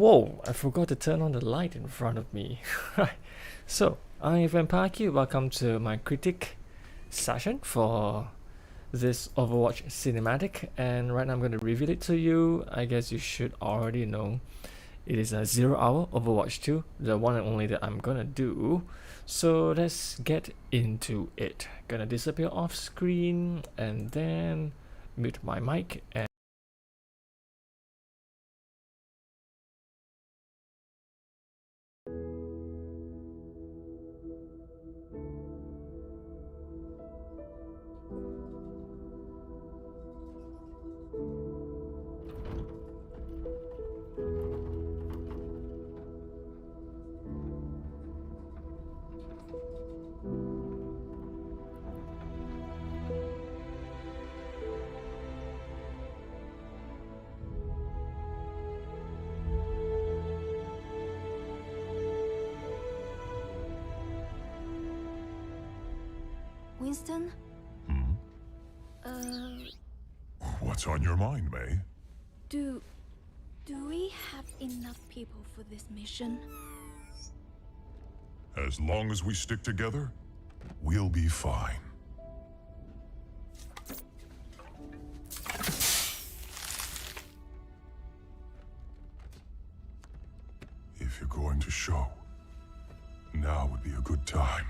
Whoa, I forgot to turn on the light in front of me. Right. So, I'm Vampyreq. Welcome to my critic session for this Overwatch cinematic. And right now I'm going to reveal it to you. I guess you should already know. It is a 0 hour Overwatch 2, the one and only that I'm gonna do. So let's get into it. Gonna disappear off screen and then mute my mic and Winston? What's on your mind, May? Do we have enough people for this mission? As long as we stick together, we'll be fine. If you're going to show, now would be a good time.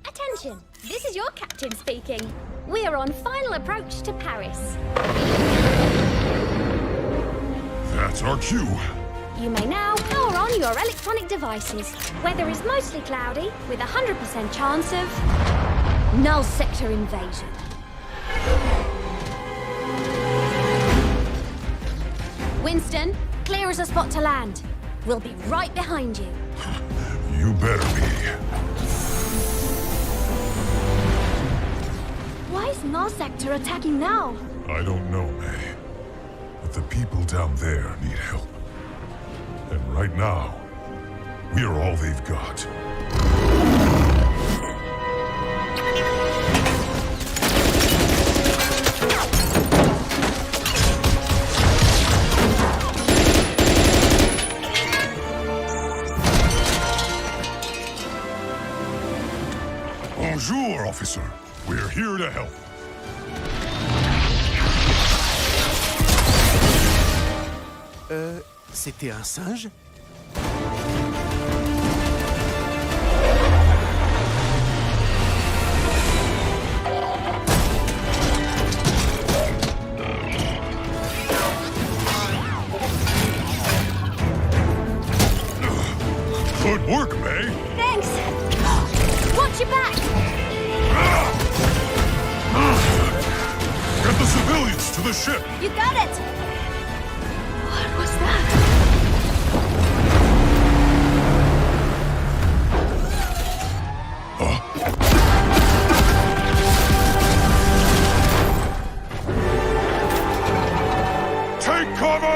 Attention! This is your captain speaking. We are on final approach to Paris. That's our cue. You may now power on your electronic devices. Weather is mostly cloudy, with a 100% chance of null sector invasion. Winston, clear as a spot to land. We'll be right behind you. You better be. Why is null sector attacking now? I don't know, May. But the people down there need help. And right now, we are all they've got. Bonjour, officer. We're here to help. C'était un singe? Good work, May. Thanks! Watch your back! Get the civilians to the ship. You got it! What was that? Take cover!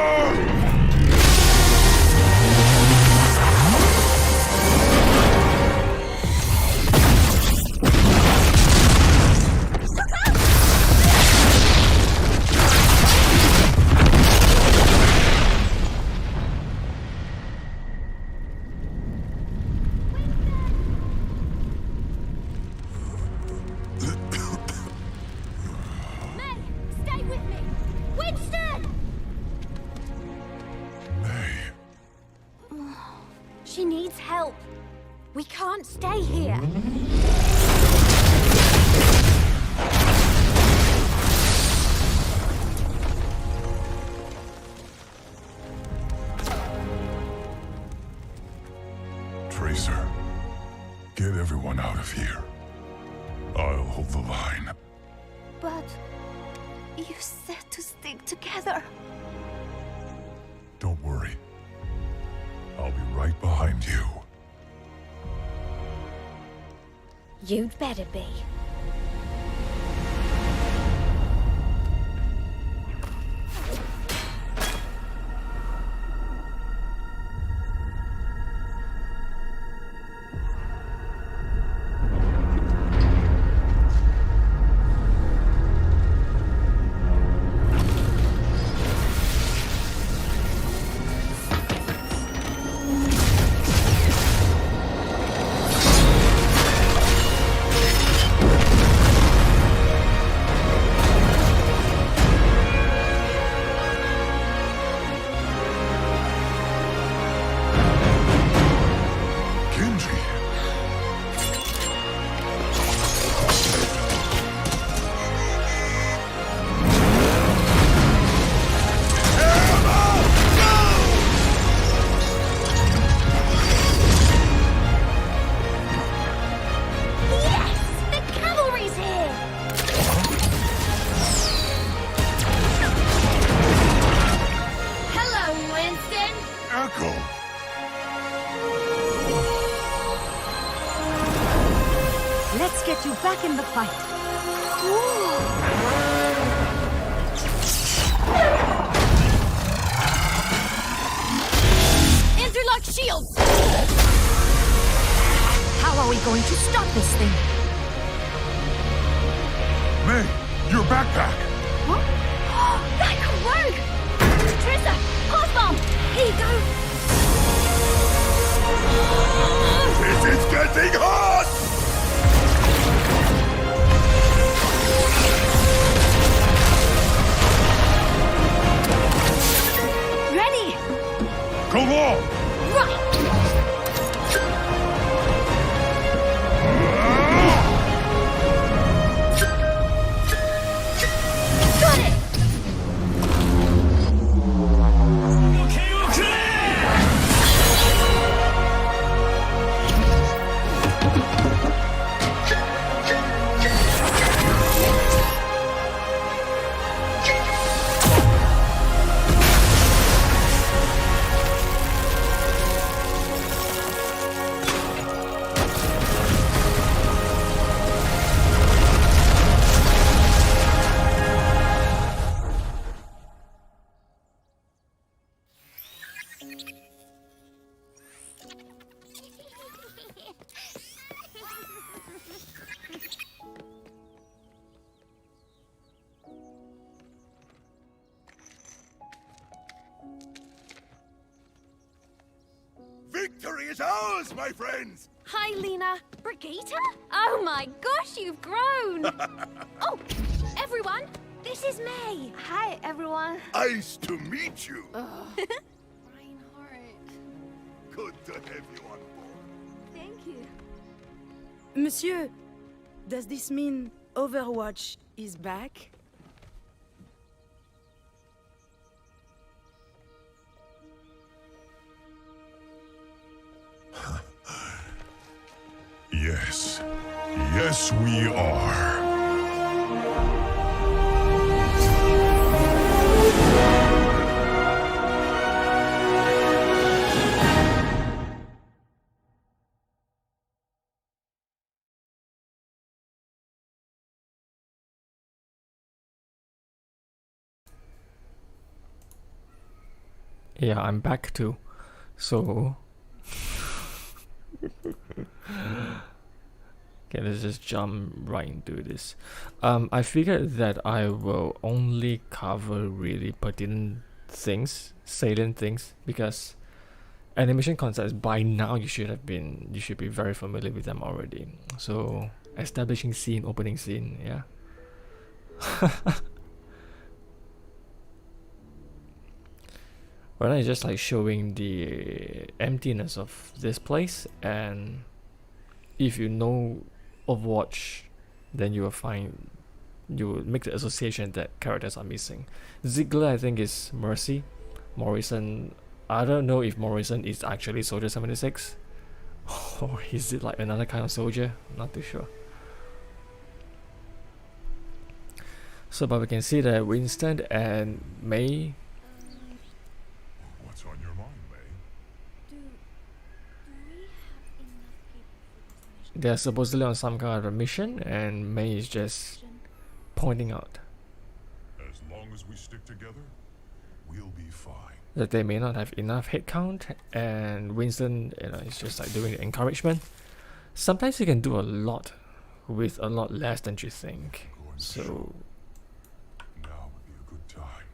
May, stay with me! Winston! May. She needs help. We can't stay here. Tracer, get everyone out of here. I'll hold the line. But you said to stick together. Don't worry. I'll be right behind you. You'd better be. fight. Interlock shield! How are we going to stop this thing? May, your backpack! What? That could work! Trissa, pulse bomb! Here you go! This is getting hot! Ready! Go long! Right! Got it! Victory is ours, my friends! Hi, Lena. Brigitte? Oh my gosh, you've grown! Oh, everyone, This is May. hi, everyone. Nice to meet you! Reinhardt. Good to have you on board. Thank you. Monsieur, does this mean Overwatch is back? Yes. Yes, we are. Yeah, I'm back too. So okay, let's just jump right into this. I figured that I will only cover really pertinent things, salient things, because animation concepts by now you should be very familiar with them already. So establishing scene, opening scene, yeah. Right now it's just like showing the emptiness of this place, and if you know Overwatch, then you will make the association that characters are missing. Ziggler, I think, is Mercy. Morrison, I don't know if Morrison is actually Soldier 76 or is it like another kind of soldier, not too sure. So but we can see that Winston and May, What's on your mind, May? Do we have enough people for this mission? they're supposedly on some kind of a mission, and May is just pointing out As long as we stick together, we'll be fine. that they may not have enough headcount, and Winston, is just like doing the encouragement. Sometimes you can do a lot with a lot less than you think. Going So Now would be a good time.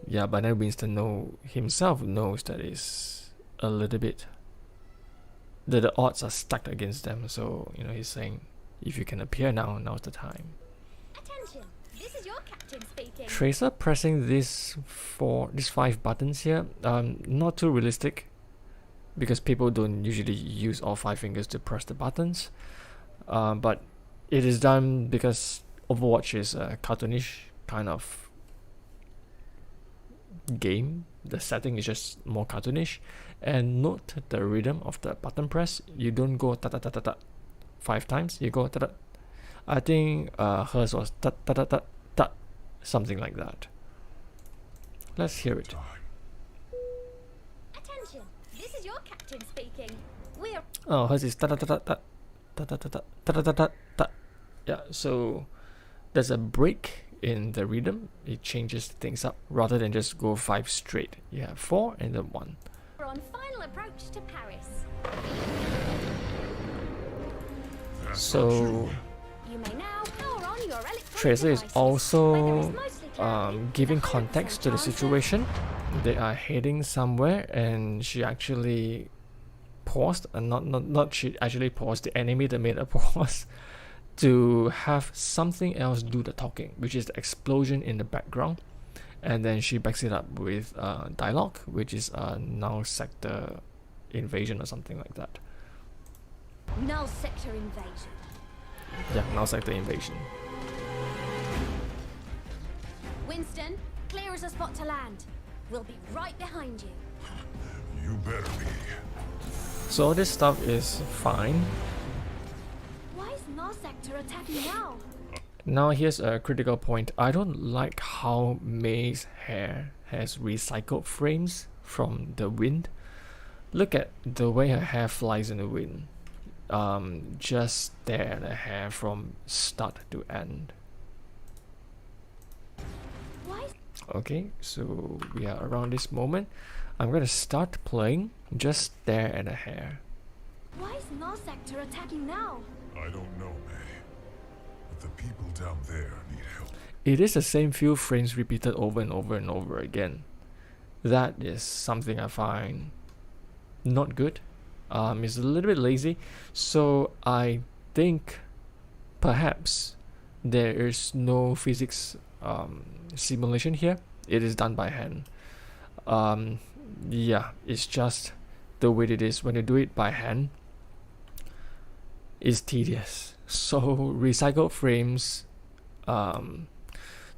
yeah, but then Winston himself knows that it's a little bit that the odds are stacked against them. So he's saying, if you can appear now, now's the time. Attention, this is your captain speaking. Tracer pressing these 5 buttons here, not too realistic, because people don't usually use all 5 fingers to press the buttons, but it is done because Overwatch is a cartoonish kind of game. The setting is just more cartoonish, and note the rhythm of the button press. You don't go ta ta ta ta ta 5 times, you go ta ta. I think hers was ta ta ta ta ta, something like that. Let's hear it. Time. Attention, this is your captain speaking. We're Oh, hers is ta ta ta ta ta ta ta ta ta ta ta ta ta. Yeah, so there's a break in the rhythm. It changes things up rather than just go 5 straight. You have 4 and then 1. We're on final approach to Paris. So You may now power on your electronic Tracer is devices, also whether it's mostly cloudy, giving with a 100% context to the chance of- situation. They are heading somewhere, and she actually paused, and not she actually paused. The animator made a pause to have something else do the talking, which is the explosion in the background, and then she backs it up with dialogue, which is a null sector invasion or something like that. Null sector invasion. Yeah, null sector invasion. Winston, clear as a spot to land. We'll be right behind you. You better be. So all this stuff is fine. Why is null sector attacking now? Now here's a critical point. I don't like how May's hair has recycled frames from the wind. Look at the way her hair flies in the wind. Just stare at her hair from start to end. Why is Okay, so we are around this moment. I'm gonna start playing. Just stare at her hair. Why is null sector attacking now? I don't know, May. But the people down there need help. It is the same few frames repeated over and over and over again. That is something I find not good. It's a little bit lazy, so I think perhaps there is no physics simulation here. It is done by hand. Yeah, it's just the way it is. When you do it by hand, it's tedious. So recycled frames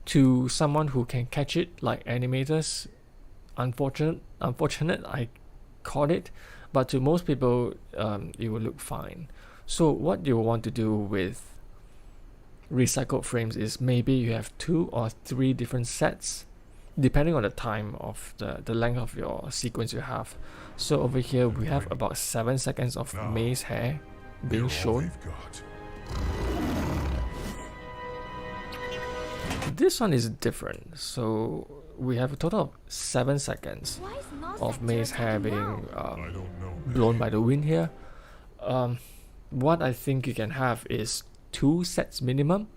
to someone who can catch it like animators, unfortunate I caught it, but to most people it will look fine. So what you want to do with recycled frames is maybe you have 2 or 3 different sets depending on the time of the length of your sequence you have. So over here we have about 7 seconds of Now, May's hair being We're all shown. they've got. This one is different. So we have a total of 7 seconds Why is null of sector May's hair attacking being now? I don't know, May. blown by the wind here. What I think you can have is 2 sets minimum,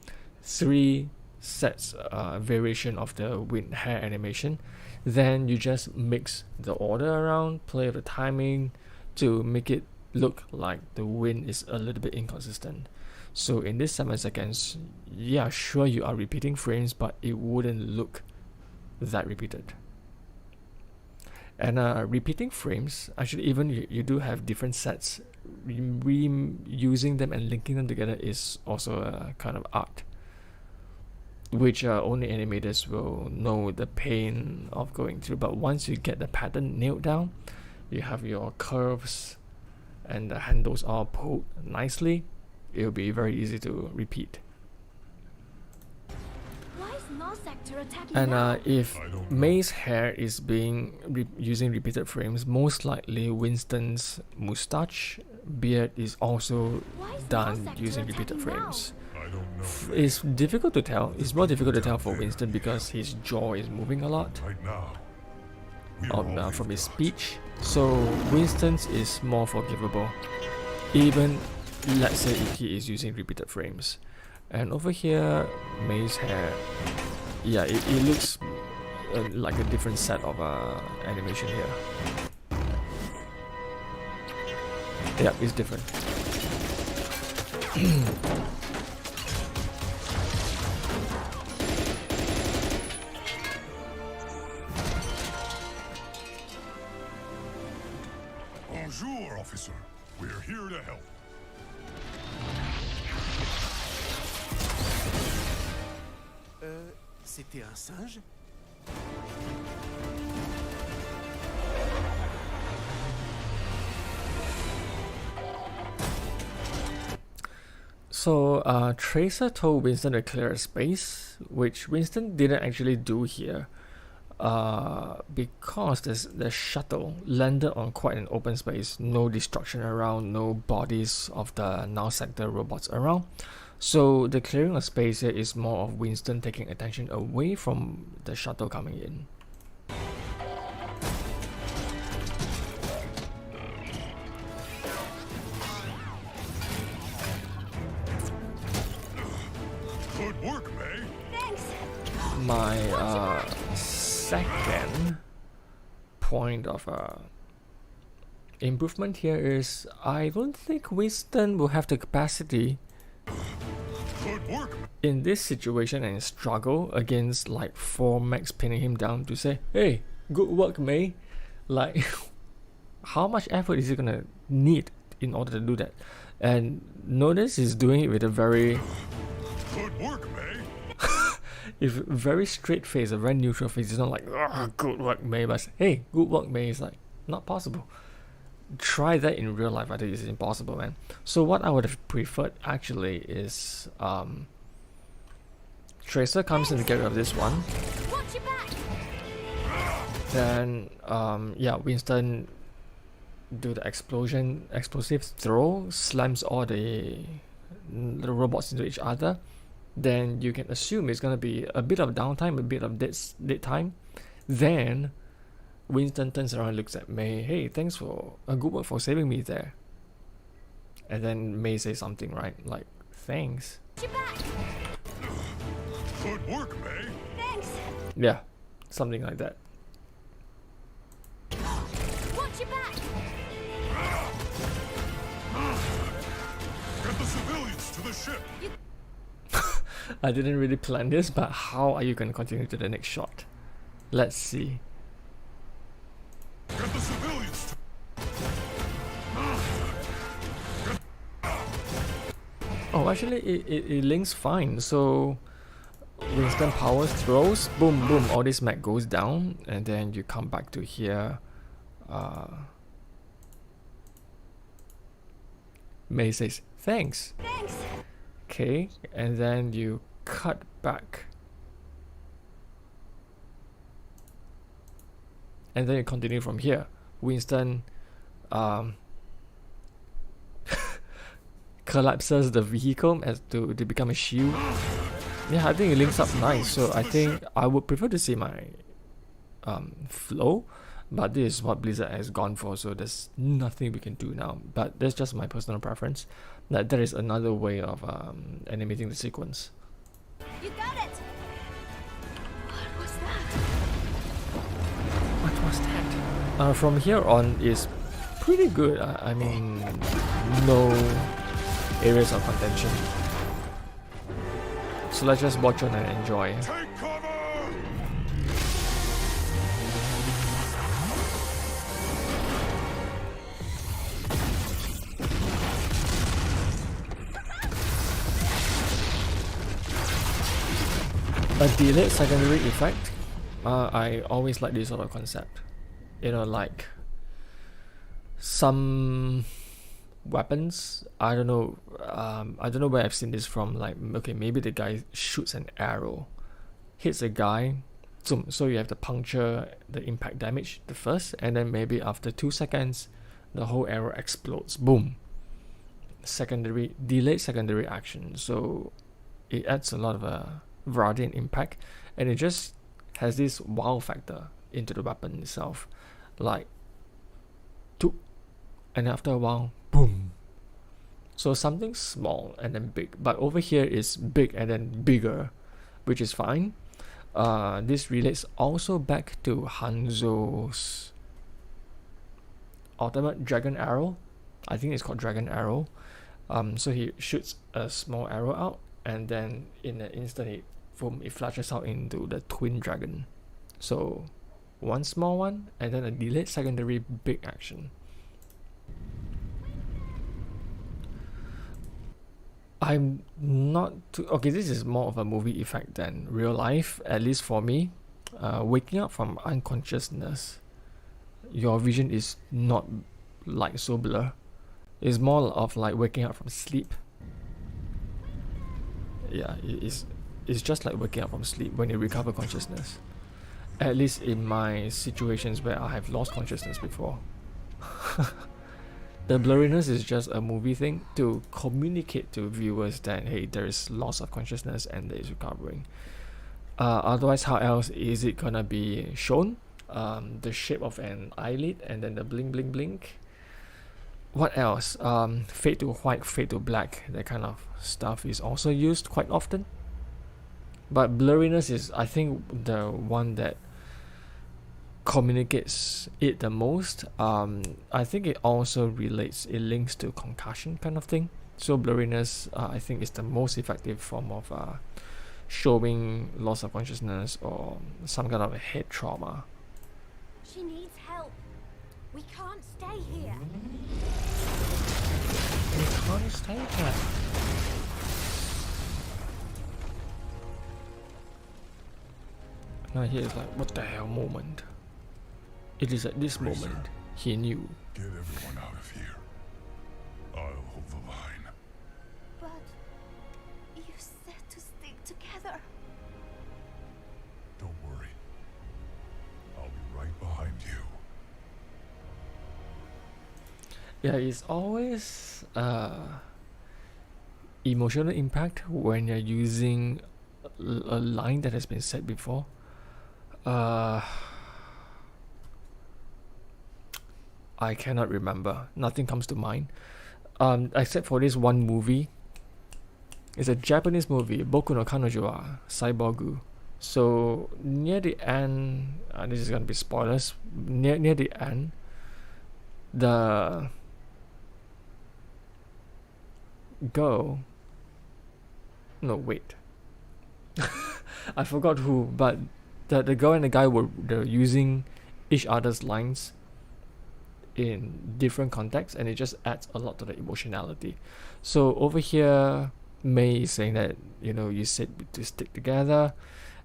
3 sets variation of the wind hair animation. Then you just mix the order around, play with the timing to make it look like the wind is a little bit inconsistent. So in this 7 seconds, yeah, sure you are repeating frames, but it wouldn't look that repeated. And repeating frames, actually even you do have different sets. Reusing them and linking them together is also a kind of art, which only animators will know the pain of going through. But once you get the pattern nailed down, you have your curves and the handles all pulled nicely, it will be very easy to repeat. Why is null sector attacking And now? if I don't know. May's hair is being using repeated frames, most likely Winston's mustache beard is also Why is null done sector using repeated attacking now? frames. I don't know. It's difficult to tell. It's more difficult to tell for Winston because his jaw is moving a lot Right now, we're all they've from his got. speech. So Winston's is more forgivable, even let's say if he is using repeated frames. And over here, May's hair, yeah, it looks like a different set of animation here. Yeah, it's different. Bonjour, officer. We're here to help. C'était un singe? So Tracer told Winston to clear a space, which Winston didn't actually do here, because the shuttle landed on quite an open space, no destruction around, no bodies of the null sector robots around. So the clearing of space here is more of Winston taking attention away from the shuttle coming in. Good work, May. Thanks. My second point of improvement here is I don't think Winston will have the capacity Good work. in this situation and struggle against like 4 mechs pinning him down to say, hey, good work, May. Like, how much effort is he gonna need in order to do that? And notice he's doing it with a very Good work, May. if very straight face, a very neutral face. It's not like, good work, May, but hey, good work, May. It's like, not possible. Try that in real life. I think it's impossible, man. So what I would have preferred actually is Tracer comes in to get rid of this one. Watch your back. Then yeah, Winston do the explosive throw, slams all the robots into each other. Then you can assume it's gonna be a bit of downtime, a bit of dead time. Then Winston turns around and looks at May. Hey, thanks for a good work for saving me there. And then May says something, right? Like, thanks. Watch your back. Good work, May. Thanks. Yeah, something like that. Watch your back. Get the civilians to the ship. I didn't really plan this, but how are you going to continue to the next shot? Let's see. Get the civilians. Oh, actually, it links fine. So Winston powers throws, boom, boom, all this mech goes down, and then you come back to here. May says, thanks. Thanks. Okay, and then you cut back. And then you continue from here. Winston collapses the vehicle as to become a shield. Yeah, I think it links up nice. So I think I would prefer to see my flow, but this is what Blizzard has gone for, so there's nothing we can do now. But that's just my personal preference. That there is another way of animating the sequence. You got it. What was that? What was that? From here on is pretty good. I mean, no areas of contention. So let's just watch on and enjoy. Take cover. A delayed secondary effect. I always like this sort of concept. You know, like some weapons. I don't know where I've seen this from. Like, okay, maybe the guy shoots an arrow, hits a guy, so you have to puncture the impact damage the first, and then maybe after 2 seconds, the whole arrow explodes. Boom. Delayed secondary action. So it adds a lot of variety and impact, and it just has this wow factor into the weapon itself, like toop, and after a while, boom. So something small and then big, but over here is big and then bigger, which is fine. This relates also back to Hanzo's ultimate dragon arrow. I think it's called dragon arrow. So he shoots a small arrow out, and then in an instant it flashes out into the twin dragon. So one small one and then a delayed secondary big action. I'm not too okay. This is more of a movie effect than real life, at least for me. Waking up from unconsciousness, your vision is not like so blur. It's more of like waking up from sleep. Yeah, it's just like waking up from sleep when you recover consciousness. At least in my situations where I have lost consciousness before. The blurriness is just a movie thing to communicate to viewers that hey, there is loss of consciousness and there is recovering. Otherwise, how else is it gonna be shown? The shape of an eyelid and then the blink blink blink. What else? Fade to white, fade to black, that kind of stuff is also used quite often. But blurriness is, I think, the one that communicates it the most. I think it also links to concussion kind of thing. So blurriness, I think, is the most effective form of showing loss of consciousness or some kind of a head trauma. She needs help. We can't stay here. We can't stay here. Now here is like, what the hell moment? It is at this moment he knew. Get everyone out of here. I'll hold the line. But you said to stick together. Don't worry. I'll be right behind you. Yeah, it's always emotional impact when you're using a line that has been said before. I cannot remember. Nothing comes to mind. Except for this one movie. It's a Japanese movie, Boku no Kanojo wa Cyborgu. So near the end, this is gonna be spoilers. Near the end, the girl. No, wait. I forgot who, but the girl and the guy they're using each other's lines in different contexts, and it just adds a lot to the emotionality. So over here, May is saying that, you said to stick together,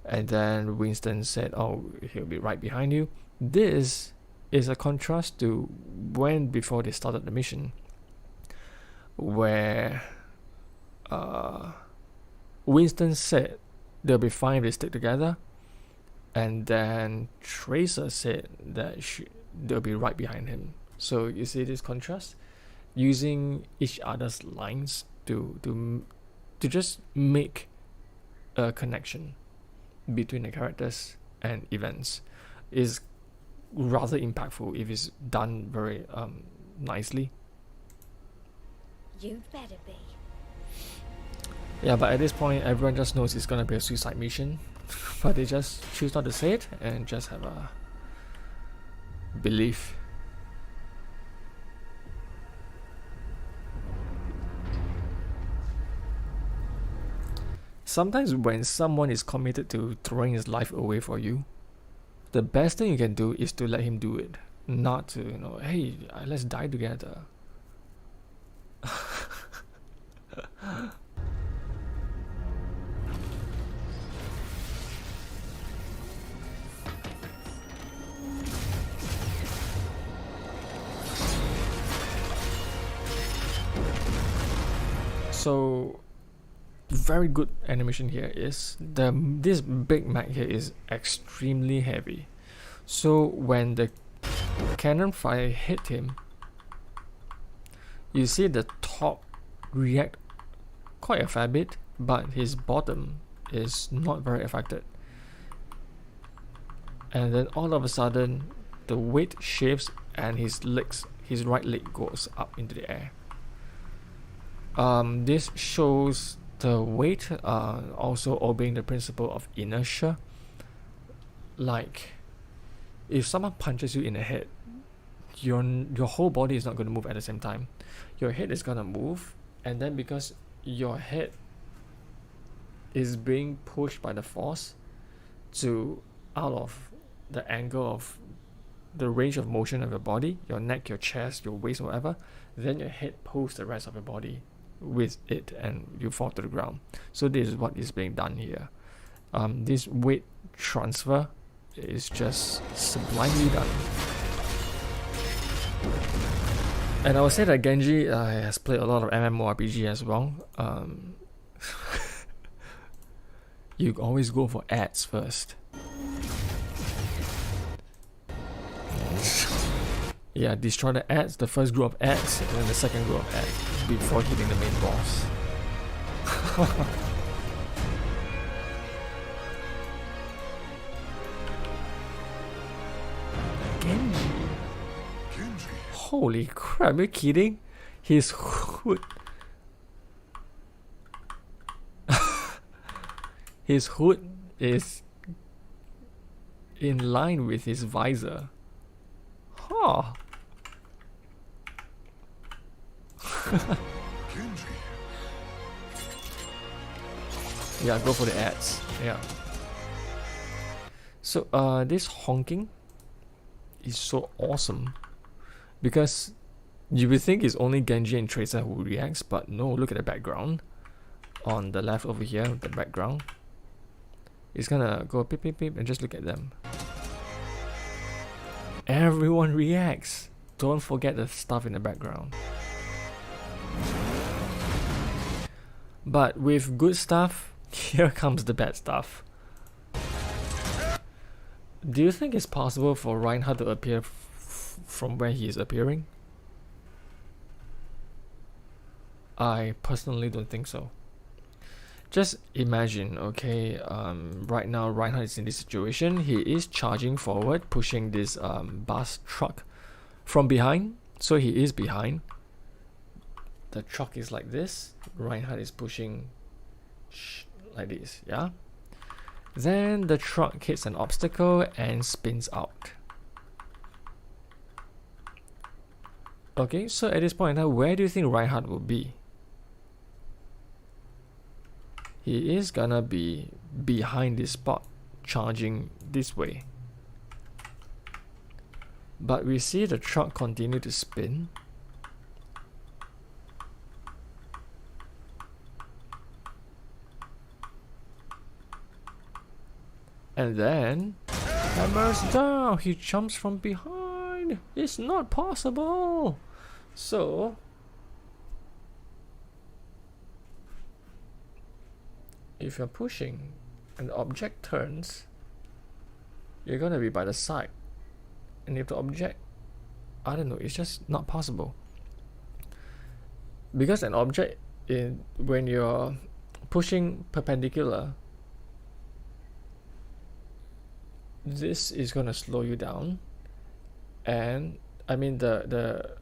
and then Winston said, oh, he'll be right behind you. This is a contrast to when before they started the mission, where Winston said they'll be fine if they stick together, and then Tracer said that they'll be right behind him. So you see this contrast, using each other's lines to just make a connection between the characters and events is rather impactful if it's done very nicely. You'd better be. Yeah, but at this point, everyone just knows it's gonna be a suicide mission, but they just choose not to say it and just have a belief. Sometimes when someone is committed to throwing his life away for you, the best thing you can do is to let him do it, not to, hey, let's die together. So very good animation here is this big mech here is extremely heavy. So when the cannon fire hit him, you see the top react quite a fair bit, but his bottom is not very affected. And then all of a sudden the weight shifts and his right leg goes up into the air. This shows the weight also obeying the principle of inertia. Like, if someone punches you in the head, your whole body is not going to move at the same time. Your head is going to move, and then because your head is being pushed by the force to out of the angle of the range of motion of your body, your neck, your chest, your waist, whatever, then your head pulls the rest of your body with it and you fall to the ground. So this is what is being done here. This weight transfer is just sublimely done. And I would say that Genji has played a lot of MMORPG as well. You always go for ads first. Yeah, destroy the ads, the first group of ads, and then the second group of ads before hitting the main boss. Genji. Genji. Holy crap, are you kidding? His hood. His hood is in line with his visor. Huh. Genji. Yeah, go for the ads. Yeah. So this honking is so awesome because you would think it's only Genji and Tracer who reacts, but no, look at the background. On the left over here, the background. It's gonna go beep beep beep and just look at them. Everyone reacts. Don't forget the stuff in the background. But with good stuff, here comes the bad stuff. Do you think it's possible for Reinhardt to appear from where he is appearing? I personally don't think so. Just imagine, okay, right now Reinhardt is in this situation. He is charging forward, pushing this bus truck from behind. So he is behind. The truck is like this. Reinhardt is pushing like this, yeah? Then the truck hits an obstacle and spins out. Okay, so at this point now, where do you think Reinhardt will be? He is gonna be behind this spot, charging this way. But we see the truck continue to spin. And then, hammers down, he jumps from behind. It's not possible. So, if you're pushing and the object turns, you're gonna be by the side. And if the object, I don't know, it's just not possible. Because an object, when you're pushing perpendicular, this is gonna slow you down. And I mean the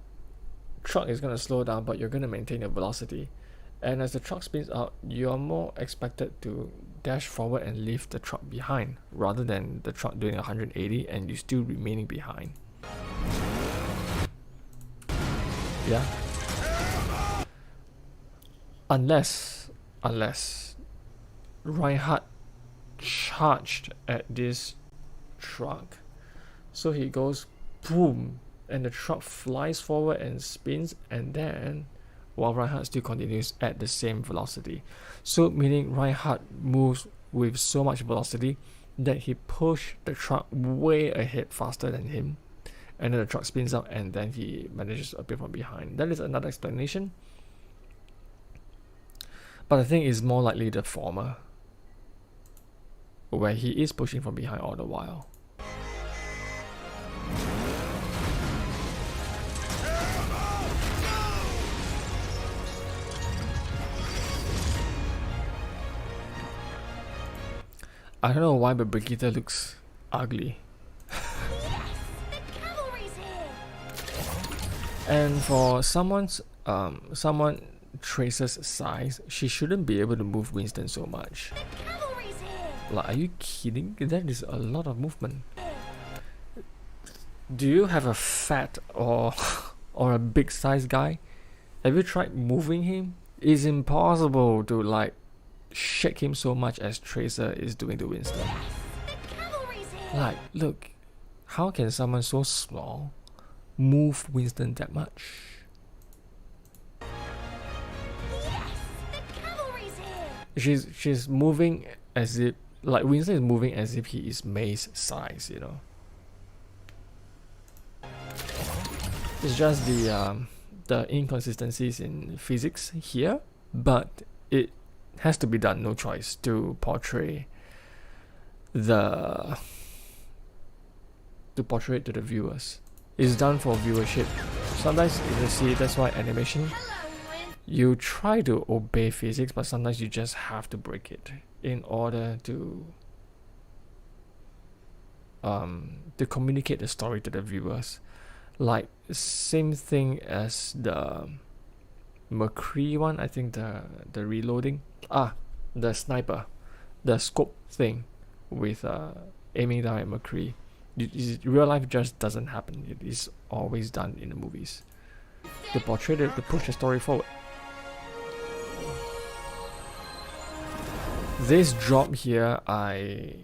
truck is gonna slow down, but you're gonna maintain your velocity. And as the truck spins out, you're more expected to dash forward and leave the truck behind, rather than the truck doing 180 and you still remaining behind. Yeah. Unless Reinhardt charged at this truck, so he goes boom, and the truck flies forward and spins, and then while Reinhardt still continues at the same velocity. So meaning Reinhardt moves with so much velocity that he pushed the truck way ahead faster than him, and then the truck spins out and then he manages to appear from behind. That is another explanation, but I think it's more likely the former, where he is pushing from behind all the while. I don't know why, but Brigitte looks ugly. And for someone Tracer's size, she shouldn't be able to move Winston so much. Like, are you kidding? That is a lot of movement. Do you have a fat or a big size guy? Have you tried moving him? It's impossible to like shake him so much as Tracer is doing to Winston. Like, look, how can someone so small move Winston that much? She's moving as if, like, Winston is moving as if he is May's size, you know. It's just the inconsistencies in physics here, but it has to be done, no choice, to portray it to the viewers. It's done for viewership. Sometimes you see that's why animation, you try to obey physics, but sometimes you just have to break it in order to communicate the story to the viewers. Like same thing as the McCree one, I think the reloading. The sniper, the scope thing with aiming down at McCree. Real life just doesn't happen. It is always done in the movies to portray to push the story forward. This drop here, I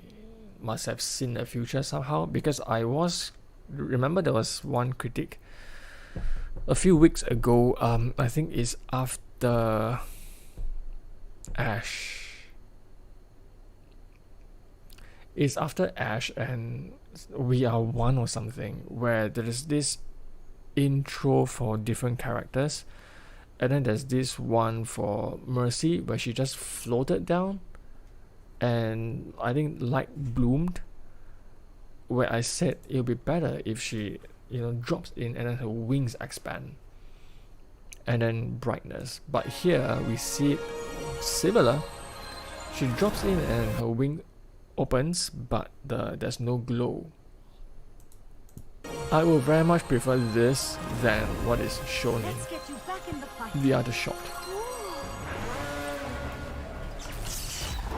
must have seen the future somehow, because remember there was one critic a few weeks ago, I think it's after Ash. It's after Ash and We Are One or something, where there is this intro for different characters, and then there's this one for Mercy where she just floated down and I think light bloomed, where I said it would be better if she drops in and then her wings expand and then brightness. But here we see it similar. She drops in and her wing opens, but there's no glow. I will very much prefer this than what is shown in the other shot.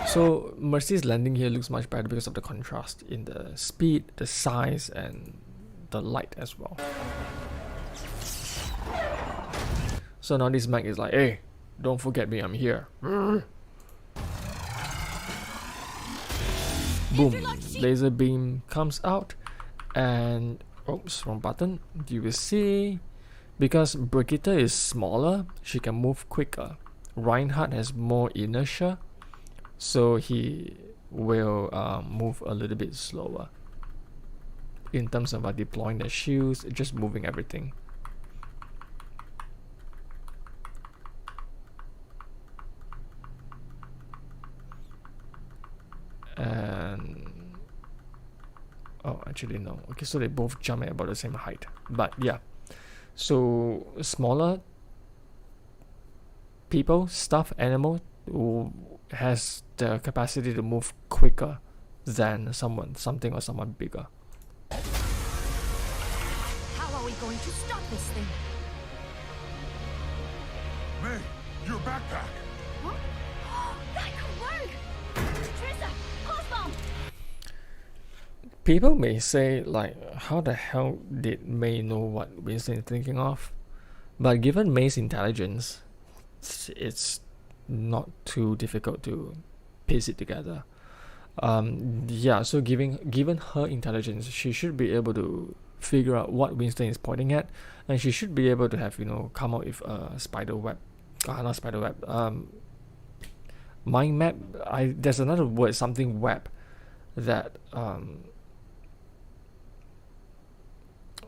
So Mercy's landing here looks much better because of the contrast in the speed, the size, and the light as well. So now this mech is like, hey, don't forget me, I'm here. Boom, laser beam comes out, and oops, wrong button. You will see, because Brigitte is smaller, she can move quicker. Reinhardt has more inertia, so he will move a little bit slower in terms of deploying the shields, just moving everything. And actually no, okay, so they both jump at about the same height, but yeah, so smaller people, stuff, animal who has the capacity to move quicker than something or someone bigger. How are we going to stop this thing? May, your backpack! What? That could work! Trissa, pulse bomb! People may say, like, how the hell did May know what Winston is thinking of? But given May's intelligence, it's not too difficult to piece it together. Yeah, so given her intelligence, she should be able to figure out what Winston is pointing at, and she should be able to have come out with a spider web. Not spider web. Mind map. There's another word, something web, that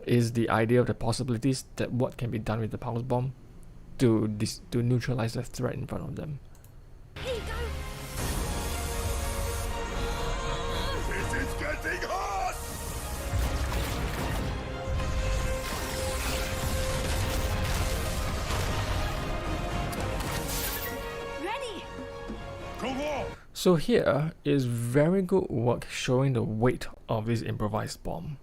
is the idea of the possibilities that what can be done with the pulse bomb to neutralize the threat in front of them. Here you go! This is getting hot! Ready! Come on! So here is very good work showing the weight of this improvised bomb.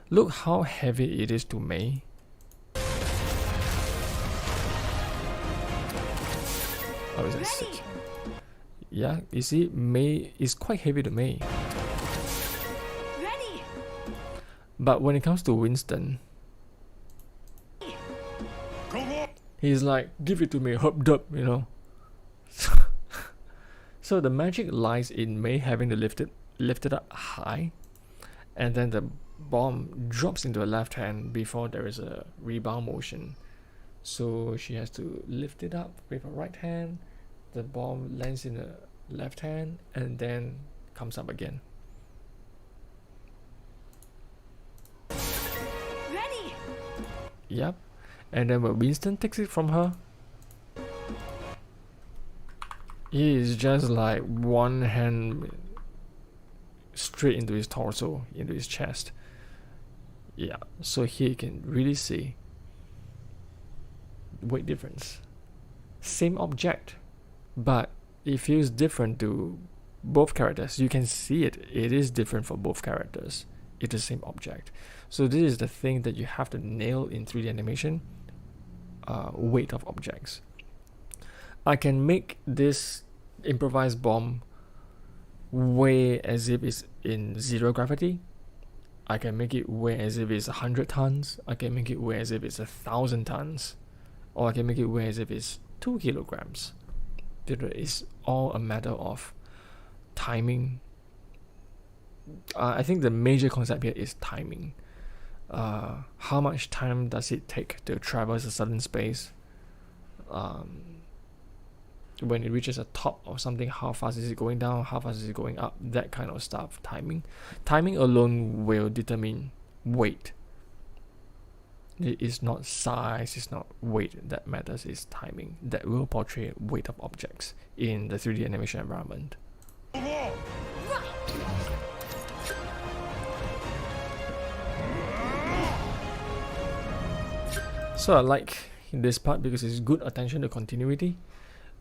Look how heavy it is to May. Oh, is that six? Yeah, you see, May is quite heavy to May. Ready! But when it comes to Winston, Come on! he's like, give it to me, hop dub, So the magic lies in May having to lift it up high, and then the bomb drops into her left hand before there is a rebound motion. So she has to lift it up with her right hand, the bomb lands in the left hand, and then comes up again. Ready! Yep. And then when Winston takes it from her, he is just like one hand straight into his torso, into his chest. Yeah, so here you can really see weight difference. Same object, but it feels different to both characters. You can see it. It is different for both characters. It's the same object. So this is the thing that you have to nail in 3D animation. Weight of objects. I can make this improvised bomb weigh as if it's in 0 gravity. I can make it weigh as if it's 100 tons. I can make it weigh as if it's 1,000 tons. Or I can make it weigh as if it's 2 kilograms. It's all a matter of timing. I think the major concept here is timing. How much time does it take to traverse a certain space? When it reaches a top of something, how fast is it going down? How fast is it going up? That kind of stuff. Timing alone will determine weight. It is not size, it's not weight that matters, it's timing that will portray weight of objects in the 3D animation environment. So I like this part because it's good attention to continuity.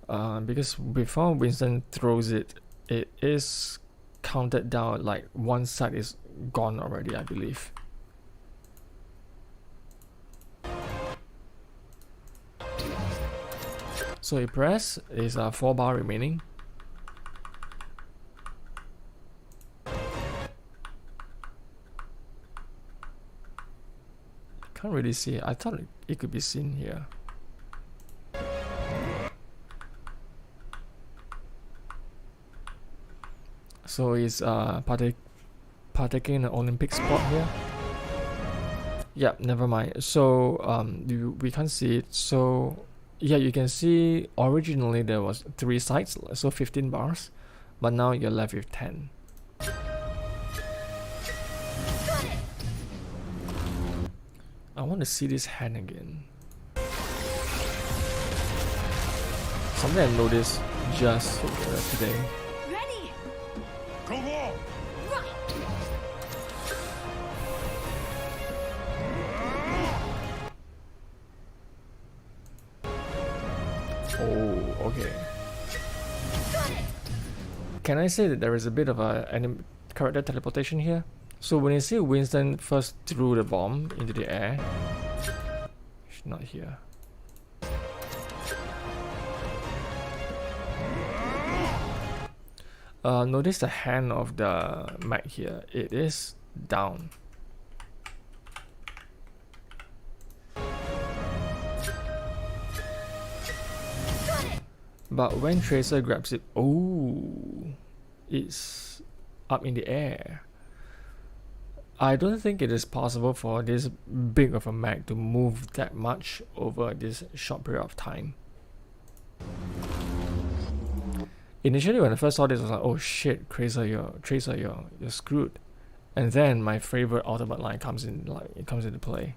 Because before Winston throws it, it is counted down, like one side is gone already, I believe. So you press, is 4 bar remaining. Can't really see it. I thought it could be seen here. So it's partaking in the Olympic sport here. Yeah, never mind. So we can't see it. So yeah, you can see originally there was 3 sides, so 15 bars, but now you're left with 10. I want to see this hand again. Something I noticed just today. Ready! Go on! Oh, okay. Can I say that there is a bit of a character teleportation here? So when you see Winston first threw the bomb into the air, she's not here. Notice the hand of the mech here. It is down. But when Tracer grabs it, oh, it's up in the air. I don't think it is possible for this big of a mech to move that much over this short period of time. Initially, when I first saw this, I was like, "Oh shit, Tracer, you're screwed." And then my favorite ultimate line comes into play.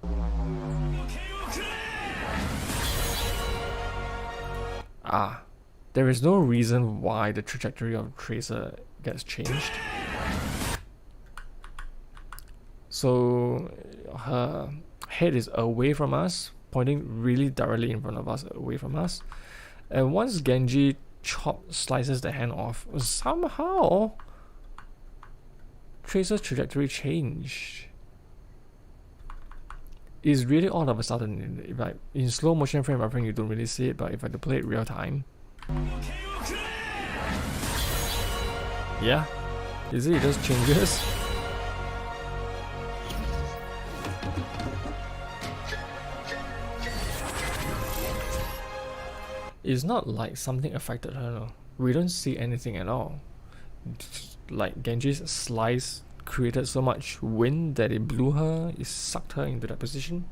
Ah, there is no reason why the trajectory of Tracer gets changed. So her head is away from us, pointing really directly in front of us, away from us. And once Genji slices the hand off, somehow Tracer's trajectory changed. It's really all of a sudden. If like in slow motion frame by frame, you don't really see it, but if I play it real time, yeah, you see it just changes. It's not like something affected her, no. We don't see anything at all. Like Genji's slice created so much wind that it blew her, it sucked her into that position.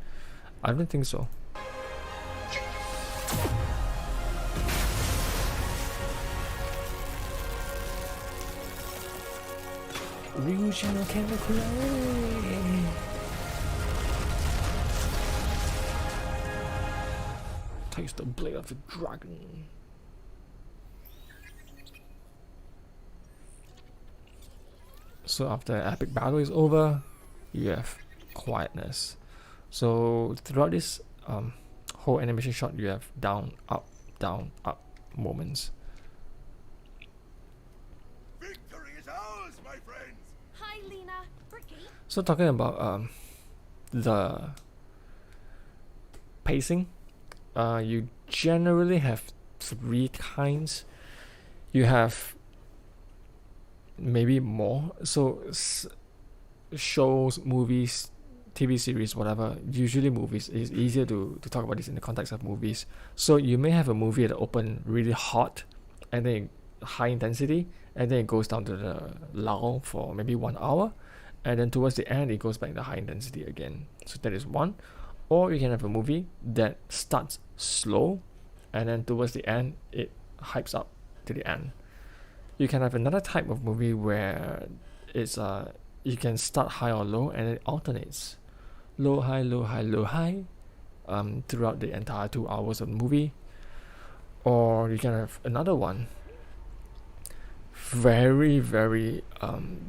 I don't think so. Ryujin no Kenroku. Takes the blade of the dragon. So after the epic battle is over, you have quietness. So throughout this whole animation shot, you have down, up moments. Victory is ours, my friends! Hi, Lena. Ricky. So talking about the pacing, you generally have three kinds. You have maybe more. So shows, movies, TV series, whatever. Usually movies is easier to talk about this in the context of movies. So you may have a movie that open really hot, and then high intensity, and then it goes down to the lull for maybe 1 hour, and then towards the end it goes back to high intensity again. So that is one. Or you can have a movie that starts slow, and then towards the end it hypes up to the end. You can have another type of movie where it's you can start high or low, and it alternates low high low high low high throughout the entire 2 hours of the movie. Or you can have another one, very very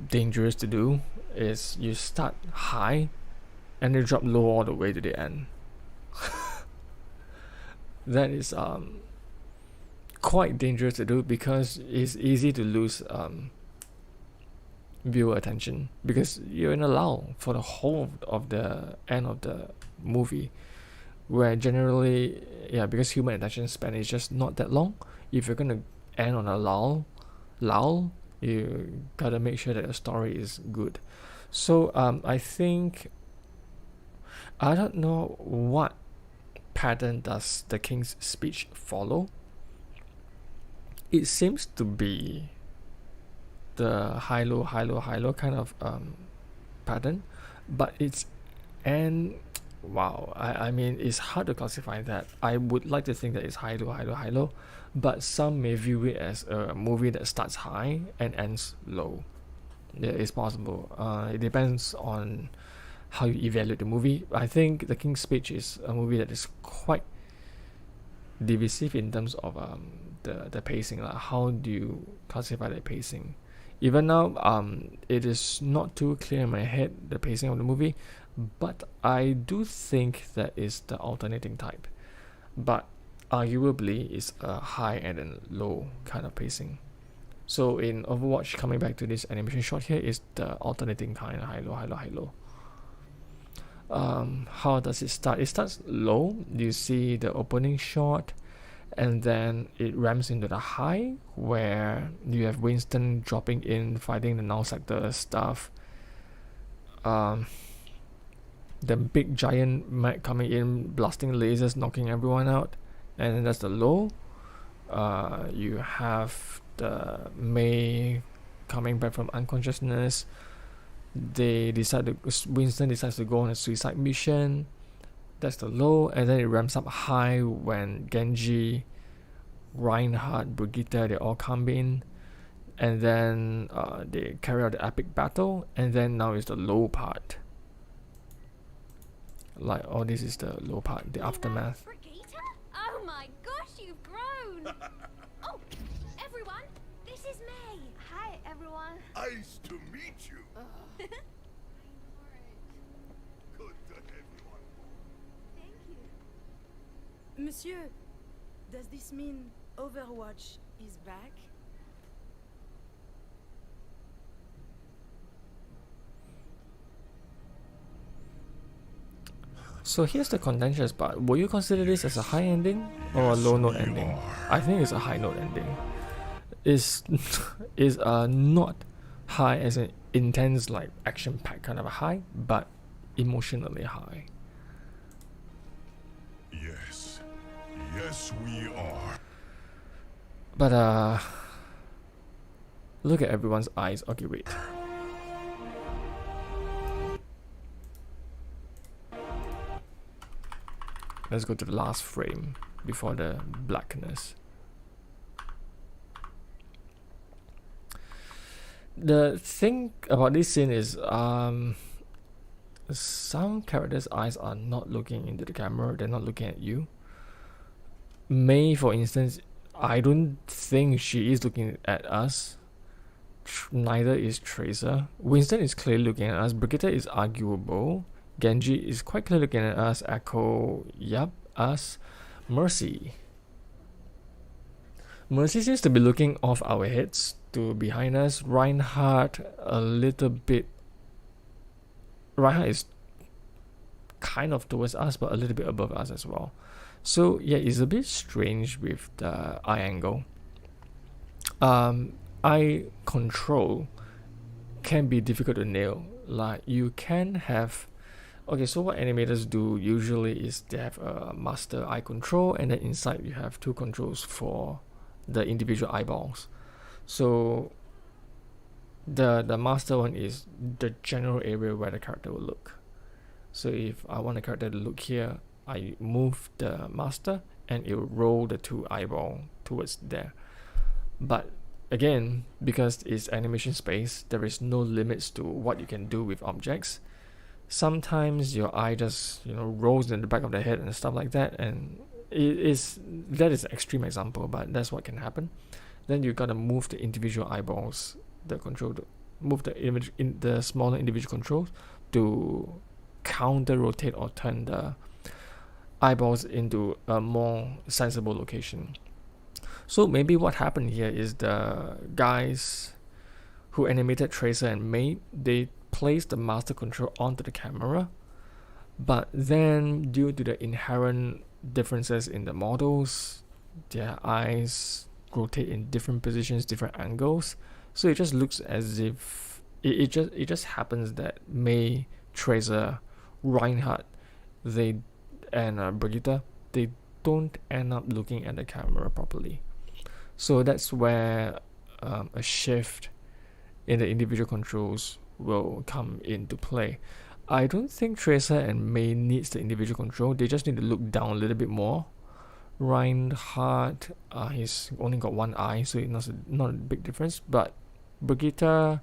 dangerous to do, is you start high and you drop low all the way to the end. That is quite dangerous to do, because it's easy to lose viewer attention, because you're in a lull for the whole of the end of the movie, where generally, because human attention span is just not that long. If you're gonna end on a lull, you gotta make sure that the story is good. So I think, I don't know what pattern does the King's Speech follow. It seems to be the high low kind of pattern, but I mean, it's hard to classify that. I would like to think that it's high low, but some may view it as a movie that starts high and ends low. Yeah, it's possible. It depends on how you evaluate the movie. I think The King's Speech is a movie that is quite divisive in terms of the pacing. Like, how do you classify the pacing? Even now, it is not too clear in my head, the pacing of the movie, but I do think that is the alternating type. But arguably, it's a high and then low kind of pacing. So in Overwatch, coming back to this animation shot here, is the alternating kind of high low. How does it start? It starts low. You see the opening shot, and then it ramps into the high, where you have Winston dropping in, fighting the null sector stuff. The big giant mech coming in, blasting lasers, knocking everyone out, and then that's the low. You have the May coming back from unconsciousness. Winston decides to go on a suicide mission. That's the low, and then it ramps up high when Genji, Reinhardt, Brigitte, they all come in, and then they carry out the epic battle, and then now is the low part. Like, this is the low part, the aftermath. Brigitte? Oh my gosh, you've grown! Oh, everyone, this is May. Hi, everyone. Nice to meet you. Good to everyone. Thank you. Monsieur, does this mean Overwatch is back? So here's the contentious part. Will you consider this as a high ending or a low note ending? I think it's a high note ending. Is not high as an intense, like action packed kind of a high, but emotionally high. Yes, we are. But look at everyone's eyes. Okay, wait. Let's go to the last frame before the blackness. The thing about this scene is some characters' eyes are not looking into the camera, they're not looking at you. May, for instance, I don't think she is looking at us. Neither is Tracer. Winston is clearly looking at us. Brigitte is arguable. Genji is quite clearly looking at us. Echo, yep, us. Mercy. Mercy seems to be looking off our heads to behind us. Reinhardt a little bit. Reinhardt is kind of towards us, but a little bit above us as well. So yeah, it's a bit strange with the eye angle. Eye control can be difficult to nail. Like you can have, okay, so what animators do usually is they have a master eye control, and then inside you have two controls for the individual eyeballs. So the master one is the general area where the character will look. So if I want a character to look here, I move the master and it will roll the two eyeball towards there. But again, because it's animation space, there is no limits to what you can do with objects. Sometimes your eye just rolls in the back of the head and stuff like that, and that is an extreme example, but that's what can happen. Then you gotta move the individual eyeballs, the control, to move the image in the smaller individual controls to counter rotate or turn the eyeballs into a more sensible location. So maybe what happened here is the guys who animated Tracer and Mei, they placed the master control onto the camera, but then due to the inherent differences in the models, their eyes rotate in different positions, different angles, so it just looks as if it just happens that Mei, Tracer, Reinhardt, and Brigitte, they don't end up looking at the camera properly. So that's where a shift in the individual controls will come into play. I don't think Tracer and Mei needs the individual control. They just need to look down a little bit more. Reinhardt, he's only got one eye, so it's not a big difference. But Brigitte,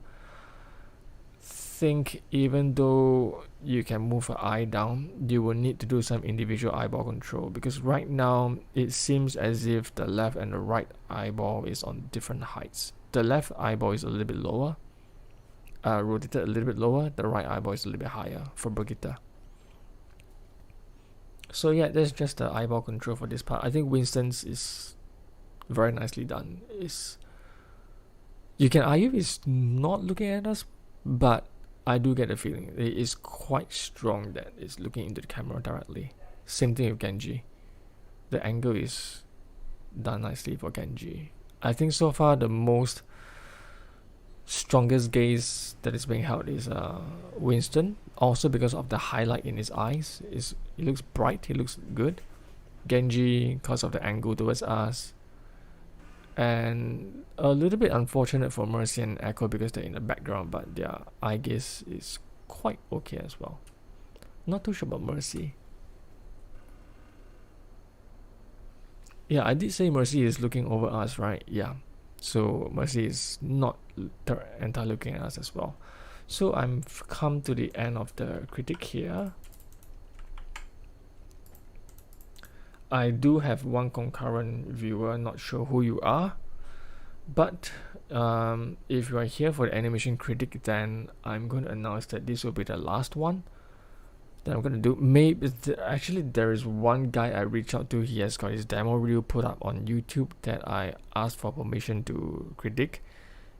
think even though you can move her eye down, you will need to do some individual eyeball control, because right now it seems as if the left and the right eyeball is on different heights. The left eyeball is a little bit lower, rotated a little bit lower. The right eyeball is a little bit higher for Brigitte. So yeah, that's just the eyeball control for this part. I think Winston's is very nicely done. You can argue it's not looking at us, but I do get the feeling it is quite strong that it's looking into the camera directly. Same thing with Genji. The angle is done nicely for Genji. I think so far the most strongest gaze that is being held is Winston, also because of the highlight in his eyes. He looks bright, he looks good. Genji, because of the angle towards us. And a little bit unfortunate for Mercy and Echo because they're in the background, but their eye gaze is quite okay as well. Not too sure about Mercy. Yeah, I did say Mercy is looking over us, right? Yeah. So Mercy is not entirely looking at us as well. So I'm come to the end of the critic here. I do have one concurrent viewer, not sure who you are, but if you are here for the animation critic, then I'm going to announce that this will be the last one that I'm going to do. Maybe actually there is one guy I reached out to. He has got his demo reel put up on YouTube that I asked for permission to critic.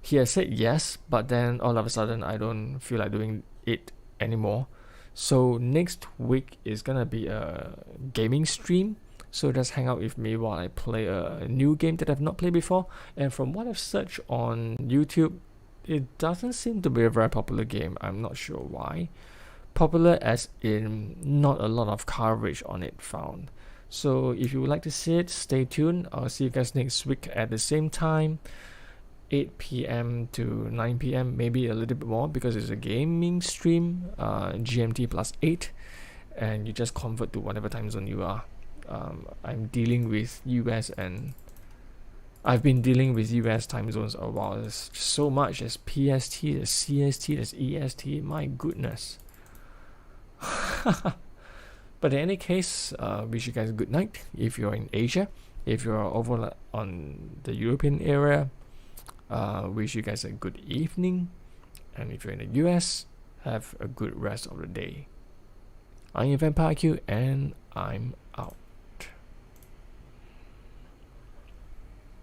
He has said yes, but then all of a sudden I don't feel like doing it anymore. So next week is gonna be a gaming stream. So just hang out with me while I play a new game that I've not played before. And from what I've searched on YouTube, it doesn't seem to be a very popular game. I'm not sure why. Popular as in not a lot of coverage on it found. So if you would like to see it, stay tuned. I'll see you guys next week at the same time, 8 p.m. to 9 p.m. maybe a little bit more because it's a gaming stream, GMT plus 8, and you just convert to whatever time zone you are. I'm dealing with US, and I've been dealing with US time zones a while. There's so much. There's PST, there's CST, there's EST. My goodness. But in any case, wish you guys a good night if you're in Asia. If you're over on the European area, wish you guys a good evening. And if you're in the US, have a good rest of the day. I am Vampyreq, and I'm